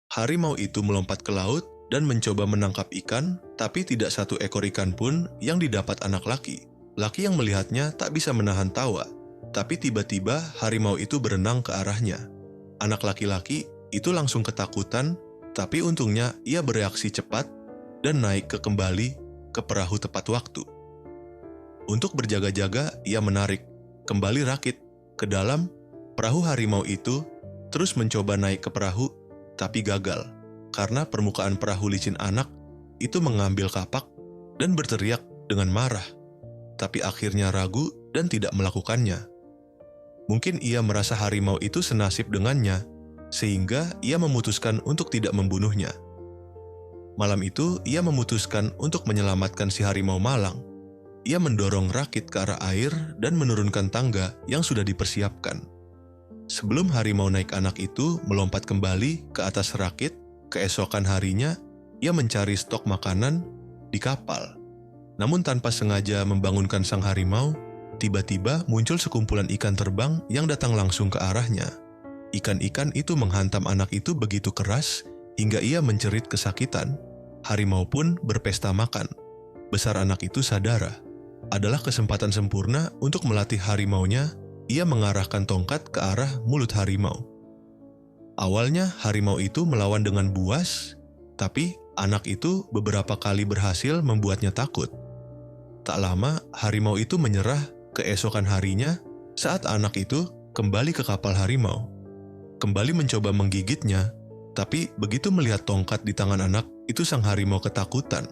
Harimau itu melompat ke laut dan mencoba menangkap ikan, tapi tidak satu ekor ikan pun yang didapat anak laki. Laki yang melihatnya tak bisa menahan tawa, tapi tiba-tiba harimau itu berenang ke arahnya. Anak laki-laki itu langsung ketakutan, tapi untungnya ia bereaksi cepat dan naik kembali ke perahu tepat waktu. Untuk berjaga-jaga, ia menarik kembali rakit ke dalam perahu harimau itu, terus mencoba naik ke perahu, tapi gagal karena permukaan perahu licin. Anak itu mengambil kapak dan berteriak dengan marah, tapi akhirnya ragu dan tidak melakukannya. Mungkin ia merasa harimau itu senasib dengannya, sehingga ia memutuskan untuk tidak membunuhnya. Malam itu, ia memutuskan untuk menyelamatkan si harimau malang. Ia mendorong rakit ke arah air dan menurunkan tangga yang sudah dipersiapkan. Sebelum harimau naik, anak itu melompat kembali ke atas rakit. Keesokan harinya, ia mencari stok makanan di kapal. Namun tanpa sengaja membangunkan sang harimau, tiba-tiba muncul sekumpulan ikan terbang yang datang langsung ke arahnya. Ikan-ikan itu menghantam anak itu begitu keras hingga ia menjerit kesakitan. Harimau pun berpesta makan. Besar anak itu sadar adalah kesempatan sempurna untuk melatih harimaunya. Ia mengarahkan tongkat ke arah mulut harimau. Awalnya harimau itu melawan dengan buas, tapi anak itu beberapa kali berhasil membuatnya takut. Tak lama harimau itu menyerah. Keesokan harinya, saat anak itu kembali ke kapal harimau, kembali mencoba menggigitnya, tapi begitu melihat tongkat di tangan anak itu, sang harimau ketakutan.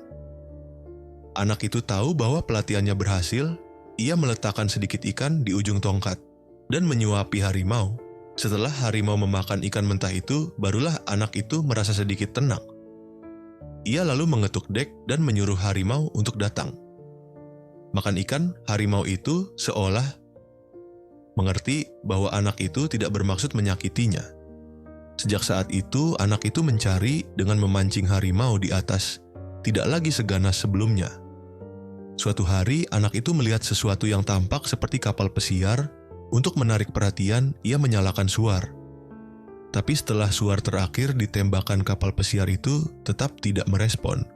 Anak itu tahu bahwa pelatihannya berhasil. Ia meletakkan sedikit ikan di ujung tongkat dan menyuapi harimau. Setelah harimau memakan ikan mentah itu, barulah anak itu merasa sedikit tenang. Ia lalu mengetuk dek dan menyuruh harimau untuk datang. Makan ikan, harimau itu seolah mengerti bahwa anak itu tidak bermaksud menyakitinya. Sejak saat itu, anak itu mencari dengan memancing harimau di atas, tidak lagi seganas sebelumnya. Suatu hari, anak itu melihat sesuatu yang tampak seperti kapal pesiar. Untuk menarik perhatian, ia menyalakan suar. Tapi setelah suar terakhir ditembakkan, kapal pesiar itu tetap tidak merespon.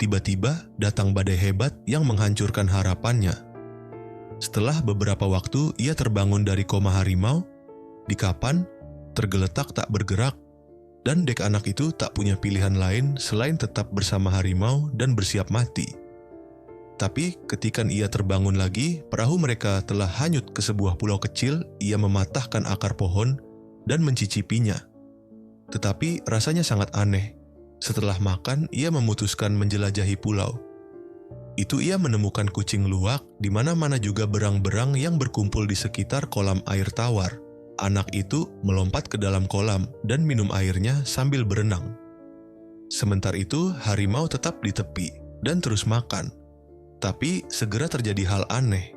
Tiba-tiba datang badai hebat yang menghancurkan harapannya. Setelah beberapa waktu, ia terbangun dari koma harimau. Di kapan, tergeletak tak bergerak, dan dek anak itu tak punya pilihan lain selain tetap bersama harimau dan bersiap mati. Tapi ketika ia terbangun lagi, perahu mereka telah hanyut ke sebuah pulau kecil. Ia mematahkan akar pohon dan mencicipinya. Tetapi rasanya sangat aneh. Setelah makan, ia memutuskan menjelajahi pulau. Itu ia menemukan kucing luwak, di mana-mana juga berang-berang yang berkumpul di sekitar kolam air tawar. Anak itu melompat ke dalam kolam dan minum airnya sambil berenang. Sementara itu, harimau tetap di tepi dan terus makan. Tapi segera terjadi hal aneh.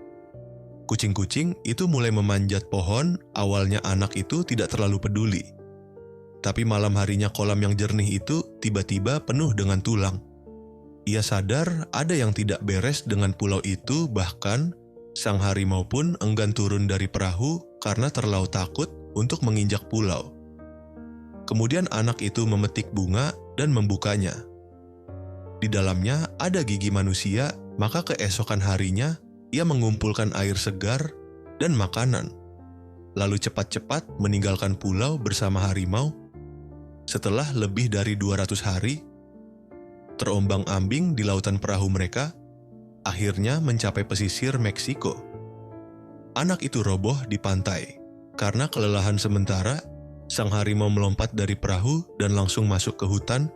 Kucing-kucing itu mulai memanjat pohon. Awalnya anak itu tidak terlalu peduli. Tapi malam harinya kolam yang jernih itu tiba-tiba penuh dengan tulang. Ia sadar ada yang tidak beres dengan pulau itu, bahkan sang harimau pun enggan turun dari perahu karena terlalu takut untuk menginjak pulau. Kemudian anak itu memetik bunga dan membukanya. Di dalamnya ada gigi manusia. Maka keesokan harinya, ia mengumpulkan air segar dan makanan, lalu cepat-cepat meninggalkan pulau bersama harimau. Setelah lebih dari 200 hari, terombang-ambing di lautan perahu mereka, akhirnya mencapai pesisir Meksiko. Anak itu roboh di pantai. Karena kelelahan sementara, sang harimau melompat dari perahu dan langsung masuk ke hutan